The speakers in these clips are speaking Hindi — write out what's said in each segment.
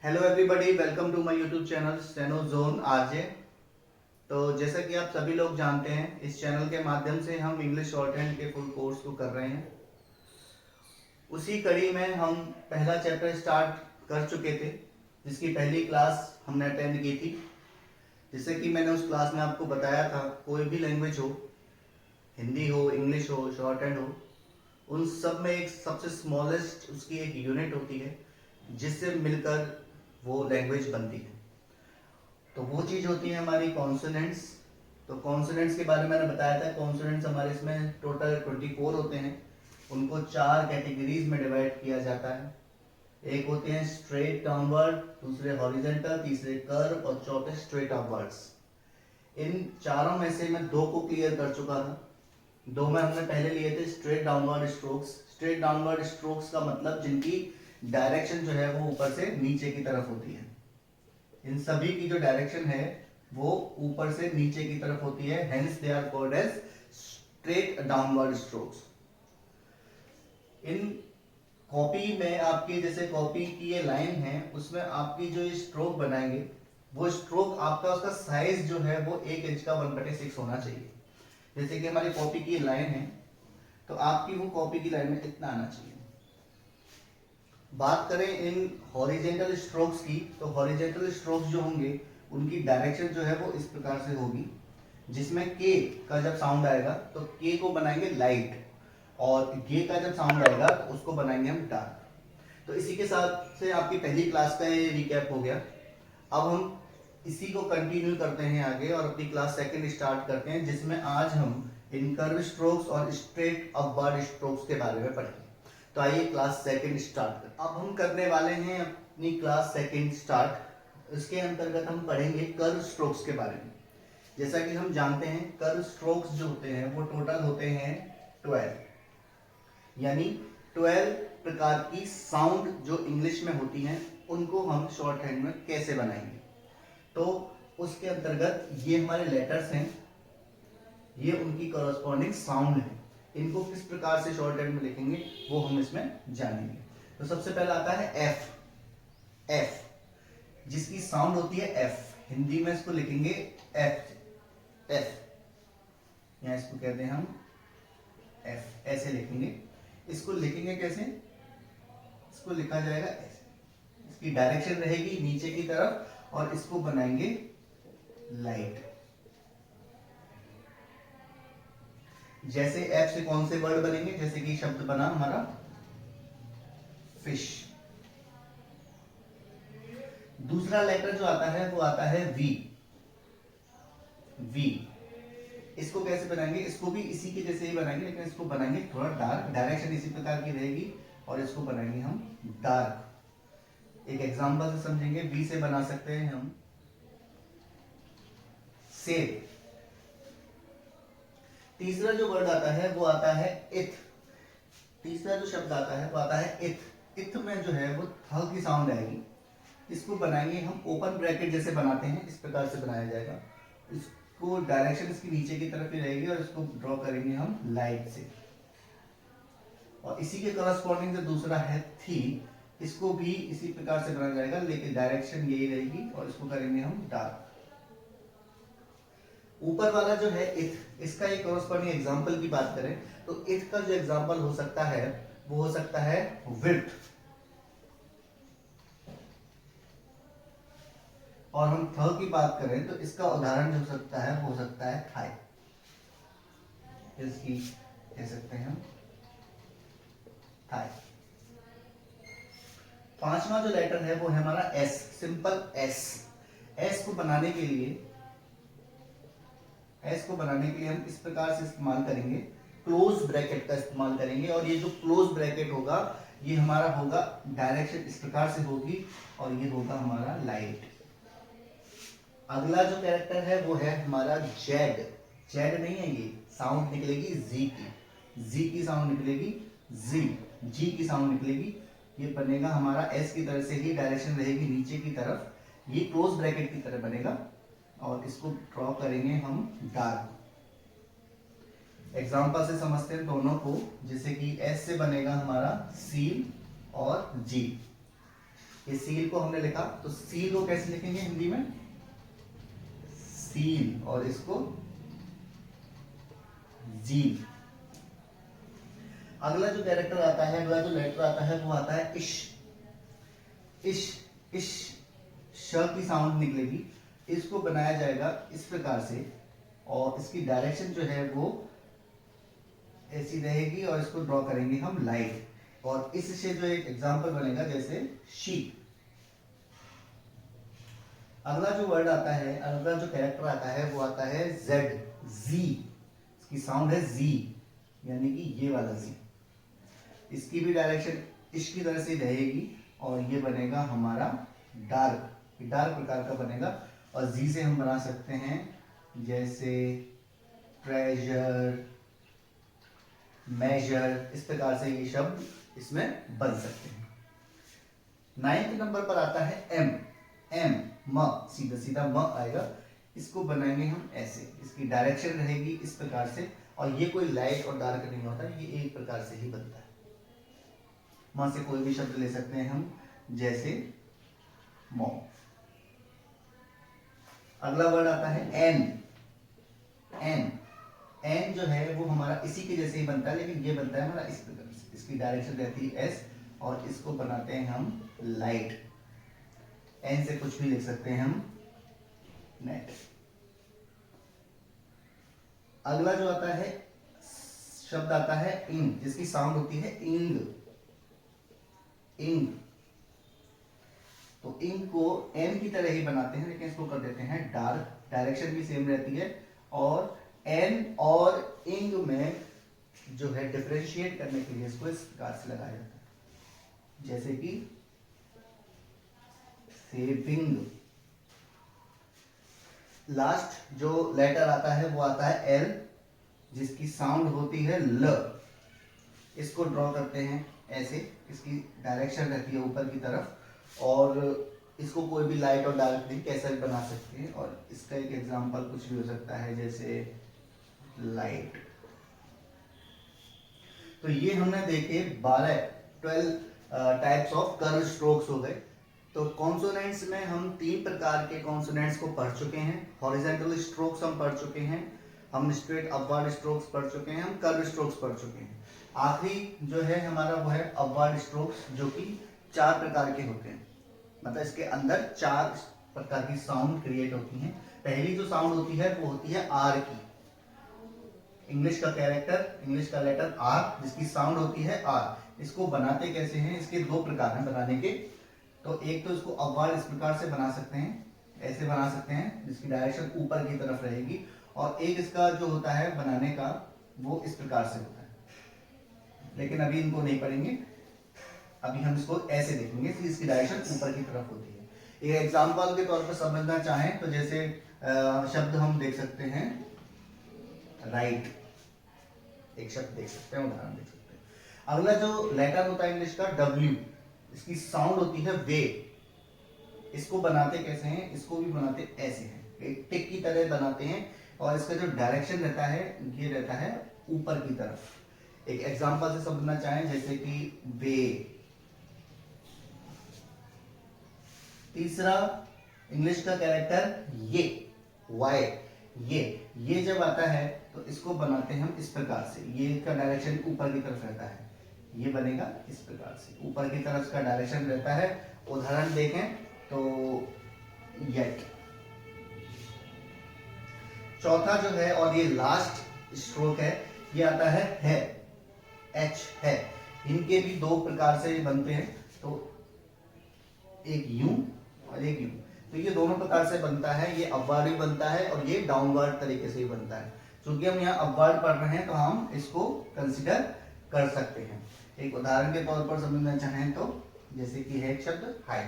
Hello everybody, welcome to my YouTube channel steno zone RJ. तो जैसा कि आप सभी लोग जानते हैं, इस चैनल के माध्यम से हम इंग्लिश शॉर्ट हैंड के फुल कोर्स को कर रहे हैं। उसी कड़ी में हम पहला चैप्टर स्टार्ट कर चुके थे, जिसकी पहली क्लास हमने अटेंड की थी। जैसे कि मैंने उस क्लास में आपको बताया था, कोई भी लैंग्वेज हो, हिंदी हो, इंग्लिश हो, शॉर्ट हैंड हो, उन सब में एक सबसे स्मॉलेस्ट उसकी एक यूनिट होती है, जिससे मिलकर वो लैंग्वेज बनती है। तो वो चीज होती है हमारी कॉन्सोनेंट्स। तो कॉन्सोनेंट्स के बारे में मैंने बताया था, कॉन्सोनेंट्स हमारे इसमें टोटल 24 होते हैं। उनको 4 कैटेगरीज में डिवाइड किया जाता है। एक होते हैं स्ट्रेट डाउनवर्ड, दूसरे हॉरिजेंटल, तीसरे कर्व और चौथे स्ट्रेट अपवर्ड्स। इन चारों में से मैं 2 को क्लियर कर चुका था। 2 में हमने पहले लिए थे straight downward strokes. Straight downward strokes का मतलब जिनकी डायरेक्शन जो है वो ऊपर से नीचे की तरफ होती है। इन सभी की जो डायरेक्शन है वो ऊपर से नीचे की तरफ होती है, hence they are called as straight downward strokes. इन कॉपी में आपकी, जैसे कॉपी की ये लाइन है, उसमें आपकी जो ये स्ट्रोक बनाएंगे, वो स्ट्रोक आपका, उसका साइज जो है वो 1 इंच का 1/6 होना चाहिए। जैसे कि हमारी कॉपी की लाइन है, तो आपकी वो कॉपी की लाइन में इतना आना चाहिए। बात करें इन हॉरिजेंटल स्ट्रोक्स की, तो हॉरिजेंटल स्ट्रोक्स जो होंगे उनकी डायरेक्शन जो है वो इस प्रकार से होगी, जिसमें के का जब साउंड आएगा तो के को बनाएंगे लाइट, और गे का जब साउंड आएगा तो उसको बनाएंगे हम डार्क। तो इसी के साथ से आपकी पहली क्लास का ये रिकैप हो गया। अब हम इसी को कंटिन्यू करते हैं आगे और अपनी क्लास सेकंड स्टार्ट करते हैं, जिसमें आज हम इन कर्व स्ट्रोक्स और स्ट्रेट अपवर्ड स्ट्रोक्स के बारे में पढ़ेंगे। तो आइए क्लास सेकंड स्टार्ट करते हैं। अब हम करने वाले हैं अपनी क्लास सेकंड स्टार्ट। इसके अंतर्गत हम पढ़ेंगे कर्व स्ट्रोक्स के बारे में। जैसा कि हम जानते हैं, कर्व स्ट्रोक्स जो होते हैं वो टोटल होते हैं 12, यानी 12 प्रकार की साउंड जो इंग्लिश में होती हैं, उनको हम शॉर्ट हैंड में कैसे बनाएंगे। तो उसके अंतर्गत ये हमारे लेटर्स हैं, ये उनकी कॉरस्पॉन्डिंग साउंड है। इनको किस प्रकार से शॉर्ट हैंड में लिखेंगे वो हम इसमें जानेंगे। तो सबसे पहला आता है एफ। एफ जिसकी साउंड होती है एफ, हिंदी में इसको लिखेंगे एफ। एफ या इसको कहते हैं हम एफ, ऐसे लिखेंगे। इसको लिखेंगे कैसे? इसको लिखा जाएगा ऐसे, इसकी डायरेक्शन रहेगी नीचे की तरफ और इसको बनाएंगे लाइट। जैसे एफ से कौन से वर्ड बनेंगे, जैसे कि शब्द बना हमारा फिश। दूसरा लेटर जो आता है वो आता है वी। वी इसको कैसे बनाएंगे? इसको भी इसी के जैसे ही बनाएंगे, लेकिन इसको बनाएंगे थोड़ा डार्क, डायरेक्शन इसी प्रकार की रहेगी और इसको बनाएंगे हम डार्क। एक एग्जांपल से समझेंगे। वी से बना सकते हैं हम सेब। तीसरा जो वर्ड आता है वो आता है इथ। तीसरा जो शब्द आता है वो आता है इथ। इथ में जो है वो थ की साउंड आएगी। इसको बनाएंगे हम ओपन ब्रैकेट जैसे बनाते हैं, इस प्रकार से बनाया जाएगा। इसको डायरेक्शन इसकी नीचे की तरफ ही रहेगी और इसको ड्रॉ करेंगे हम लाइट से। और इसी के करस्पॉन्डिंग जो दूसरा है थी, इसको भी इसी प्रकार से बनाया जाएगा, लेकिन डायरेक्शन यही रहेगी और इसको करेंगे हम डार्क। ऊपर वाला जो है इथ, इसका एक करस्पॉन्डिंग एग्जांपल की बात करें तो इथ का जो एग्जांपल हो सकता है वो हो सकता है विड्थ। और हम थ की बात करें तो इसका उदाहरण जो हो सकता है वो हो सकता है थाई। इसकी कह सकते हैं हम थाई। पांचवा जो लेटर है वो है हमारा एस, सिंपल एस। एस को बनाने के लिए हम इस प्रकार से इस्तेमाल करेंगे, क्लोज ब्रैकेट का इस्तेमाल करेंगे। और ये जो क्लोज ब्रैकेट होगा ये हमारा होगा, डायरेक्शन इस प्रकार से होगी और ये होगा हमारा लाइट। अगला जो कैरेक्टर है वो है हमारा जेड। जेड नहीं है, ये साउंड निकलेगी जी की। जी की साउंड निकलेगी जी, जी की साउंड निकलेगी। ये बनेगा हमारा एस की तरह से ही, डायरेक्शन रहेगी नीचे की तरफ, ये क्लोज ब्रैकेट की तरह बनेगा और इसको ड्रॉ करेंगे हम डार्क। एग्जांपल से समझते हैं दोनों को। जैसे कि एस से बनेगा हमारा सी और जी। ये सील को हमने लिखा, तो सील को कैसे लिखेंगे हिंदी में? सील, और इसको जील। अगला जो कैरेक्टर आता है, अगला जो लेटर आता है वो आता है इश। इश, इश श की साउंड निकलेगी। इसको बनाया जाएगा इस प्रकार से, और इसकी डायरेक्शन जो है वो ऐसी रहेगी, और इसको ड्रॉ करेंगे हम लाइट। और इससे जो एक एग्जांपल बनेगा जैसे शीप। अगला जो वर्ड आता है, अगला जो कैरेक्टर आता है वो आता है जेड, जी। इसकी साउंड है जी, यानी कि ये वाला जी। इसकी भी डायरेक्शन इसकी तरह से रहेगी, और ये बनेगा हमारा डार्क, डार्क प्रकार का बनेगा। और जी से हम बना सकते हैं जैसे ट्रेजर, मेजर, इस प्रकार से ये शब्द इसमें बन सकते हैं। 9th नंबर पर आता है एम। एम, म, सीधा सीधा म आएगा। इसको बनाएंगे हम ऐसे, इसकी डायरेक्शन रहेगी इस प्रकार से, और ये कोई लाइट और डार्क नहीं होता, ये एक प्रकार से ही बनता है। म से कोई भी शब्द ले सकते हैं हम, जैसे मो। अगला वर्ड आता है एन। एन, एन जो है वो हमारा इसी के जैसे ही बनता है, लेकिन ये बनता है हमारा इस प्रकार से। इसकी डायरेक्शन रहती है एस, और इसको बनाते हैं हम लाइट। एन से कुछ भी लिख सकते हैं हम, नेट। अगला जो आता है शब्द आता है इंग, जिसकी साउंड होती है इंग। इंग, तो इंग को एन की तरह ही बनाते हैं, लेकिन इसको कर देते हैं डार्क। डायरेक्शन भी सेम रहती है, और एन और इंग में जो है डिफरेंशिएट करने के लिए इसको इस प्रकार से लगाया जाता है, जैसे कि सेविंग। लास्ट जो लेटर आता है वो आता है एल, जिसकी साउंड होती है ल। इसको ड्रॉ करते हैं ऐसे, इसकी डायरेक्शन रहती है ऊपर की तरफ, और इसको कोई भी लाइट और डार्क नहीं कैसा भी बना सकते हैं। और इसका एक एग्जांपल कुछ भी हो सकता है, जैसे लाइट। तो ये हमने देखे 12 टाइप्स ऑफ कर्व स्ट्रोक्स हो गए। तो कॉन्सोनेंट्स में हम 3 प्रकार के कॉन्सोनेंट्स को पढ़ चुके हैं। हॉरिजॉन्टल स्ट्रोक्स हम पढ़ चुके हैं, हम स्ट्रेट अपवर्ड स्ट्रोक्स पढ़ चुके हैं, हम कर्व स्ट्रोक्स पढ़ चुके हैं। आखिरी जो है हमारा वो है अपवर्ड स्ट्रोक्स, जो कि 4 प्रकार के होते हैं। मतलब इसके अंदर 4 प्रकार की साउंड क्रिएट होती हैं। पहली जो साउंड होती है वो होती है आर की। इंग्लिश का कैरेक्टर, इंग्लिश का लेटर आर, जिसकी साउंड होती है आर। इसको बनाते कैसे हैं? इसके 2 प्रकार हैं बनाने के। तो एक तो इसको अपवर्ड इस प्रकार से बना सकते हैं, ऐसे बना सकते हैं, जिसकी डायरेक्शन ऊपर की तरफ रहेगी। और एक इसका जो होता है बनाने का वो इस प्रकार से होता है, लेकिन अभी इनको नहीं पढ़ेंगे। अभी हम इसको ऐसे देखेंगे कि इसकी डायरेक्शन ऊपर की तरफ होती है। एक एग्जांपल के तौर पर समझना चाहें तो जैसे शब्द हम देख सकते हैं राइट, एक शब्द देख सकते हैं, उदाहरण देख सकते हैं। अगला जो लेटर होता है इंग्लिश का डब्ल्यू, इसकी साउंड होती है वे। इसको बनाते कैसे हैं? इसको भी बनाते ऐसे हैं, एक टिक की तरह बनाते हैं, और इसका जो डायरेक्शन रहता है ये रहता है ऊपर की तरफ। एक एग्जांपल से समझना चाहें जैसे कि वे। तीसरा इंग्लिश का कैरेक्टर ये, वाई, ये जब आता है तो इसको बनाते हैं हम इस प्रकार से। ये का डायरेक्शन ऊपर की तरफ रहता है, ये बनेगा इस प्रकार से, ऊपर की तरफ का डायरेक्शन रहता है। उदाहरण देखें तो येट। चौथा जो है और ये लास्ट स्ट्रोक है, ये आता है एच है। इनके भी 2 प्रकार से बनते हैं, तो एक यूं और एक यूं। तो ये दोनों प्रकार से बनता है, ये अपवर्ड भी बनता है और ये डाउनवर्ड तरीके से ही बनता है। क्योंकि हम यहाँ अपवर्ड पढ़ रहे हैं तो हम इसको कंसिडर कर सकते हैं। एक उदाहरण के तौर पर समझना चाहें तो जैसे कि है शब्द हाई।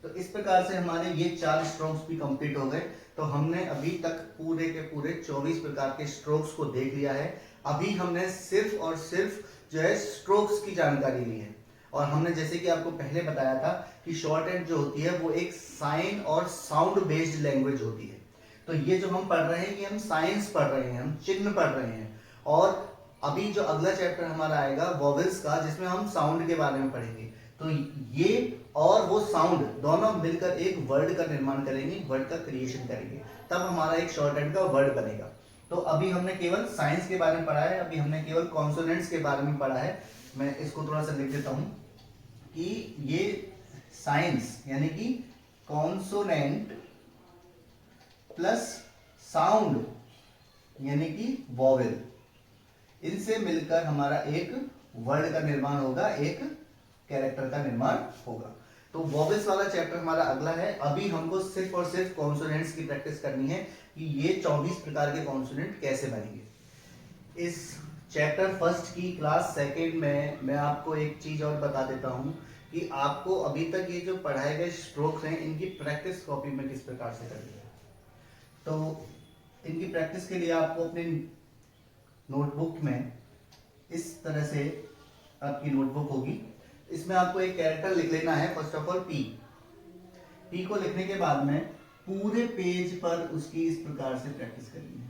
तो इस प्रकार से हमारे ये 4 स्ट्रोक्स भी कंप्लीट हो गए। तो हमने अभी तक पूरे के पूरे 24 प्रकार के स्ट्रोक्स को देख लिया है। अभी हमने सिर्फ और सिर्फ जो है स्ट्रोक्स की जानकारी ली है। और हमने जैसे कि आपको पहले बताया था कि शॉर्ट हैंड जो होती है वो एक साइन और साउंड बेस्ड लैंग्वेज होती है। तो ये जो हम पढ़ रहे हैं ये हम साइंस पढ़ रहे हैं, हम चिन्ह पढ़ रहे हैं। और अभी जो अगला चैप्टर हमारा आएगा वॉवेल्स का, जिसमें हम साउंड के बारे में पढ़ेंगे। तो ये और वो साउंड दोनों मिलकर एक वर्ड का निर्माण करेंगे, वर्ड का क्रिएशन करेंगे, तब हमारा एक शॉर्टहैंड का वर्ड बनेगा। तो अभी हमने केवल साइंस के बारे में पढ़ा है, अभी हमने केवल कॉन्सोनेंट्स के बारे में पढ़ा है। मैं इसको थोड़ा सा लिख देता हूं कि ये साइंस यानी कि कॉन्सोनेंट प्लस साउंड यानी कि वॉवेल, इनसे मिलकर हमारा एक वर्ड का निर्माण होगा, एक कैरेक्टर का निर्माण होगा। तो वॉवेल्स वाला चैप्टर हमारा अगला है। अभी हमको सिर्फ और सिर्फ कॉन्सोनेंट्स की प्रैक्टिस करनी है कि ये 24 प्रकार के कॉन्सोनेंट कैसे बनेंगे। इस चैप्टर फर्स्ट की क्लास सेकेंड में मैं आपको एक चीज और बता देता हूं कि आपको अभी तक ये जो पढ़ाए गए स्ट्रोक्स हैं इनकी प्रैक्टिस कॉपी में किस प्रकार से करनी है। तो इनकी प्रैक्टिस के लिए आपको अपने नोटबुक में इस तरह से आपकी नोटबुक होगी, इसमें आपको एक कैरेक्टर लिख लेना है। फर्स्ट ऑफ ऑल पी को लिखने के बाद में पूरे पेज पर उसकी इस प्रकार से प्रैक्टिस करनी है।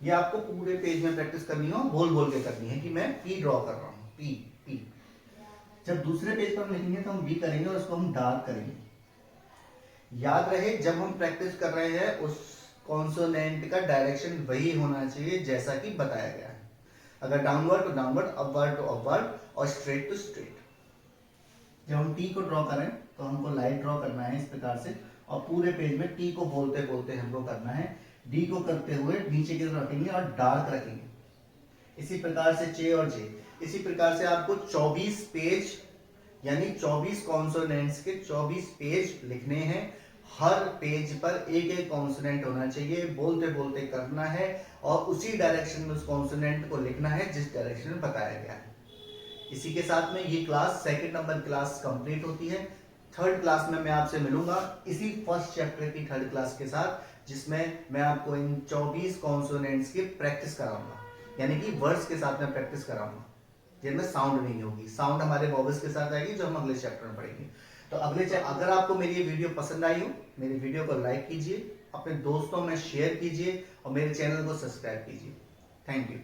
ये आपको पूरे पेज में प्रैक्टिस करनी हो, बोल बोल के करनी है कि मैं पी ड्रॉ कर रहा हूं, पी। जब दूसरे पेज पर हम लिखेंगे तो हम बी करेंगे और उसको हम डार्क करेंगे। याद रहे जब हम प्रैक्टिस कर रहे हैं उस कॉन्सोनेंट का डायरेक्शन वही होना चाहिए जैसा कि बताया गया है। अगर डाउनवर्ड तो डाउनवर्ड, अपवर्ड तो अपवर्ड और स्ट्रेट तो स्ट्रेट। जब हम टी को ड्रॉ करें तो हमको लाइट ड्रॉ करना है इस प्रकार से, और पूरे पेज में टी को बोलते बोलते हमको करना है। डी को करते हुए नीचे की तरफ रखेंगे और डार्क रखेंगे। इसी प्रकार से चे और जे, इसी प्रकार से आपको 24 पेज यानी 24 कॉन्सोनेंट्स के 24 पेज लिखने हैं। हर पेज पर एक एक कॉन्सोनेंट होना चाहिए, बोलते बोलते करना है और उसी डायरेक्शन में उस कॉन्सोनेंट को लिखना है जिस डायरेक्शन में बताया गया है। इसी के साथ में ये class second number class complete होती है। थर्ड क्लास में मैं आपसे मिलूंगा इसी फर्स्ट चैप्टर की थर्ड क्लास के साथ, जिसमें मैं आपको इन 24 कॉन्सोनेंट्स की प्रैक्टिस कराऊंगा, यानी कि वर्ड्स के साथ में प्रैक्टिस कराऊंगा जिनमें साउंड नहीं होगी। साउंड हमारे वॉवेल्स के साथ आएगी जो हम अगले चैप्टर में पढ़ेंगे। तो अगर आपको मेरी ये वीडियो पसंद आई हो, मेरी वीडियो को लाइक कीजिए, अपने दोस्तों में शेयर कीजिए और मेरे चैनल को सब्सक्राइब कीजिए। Thank you.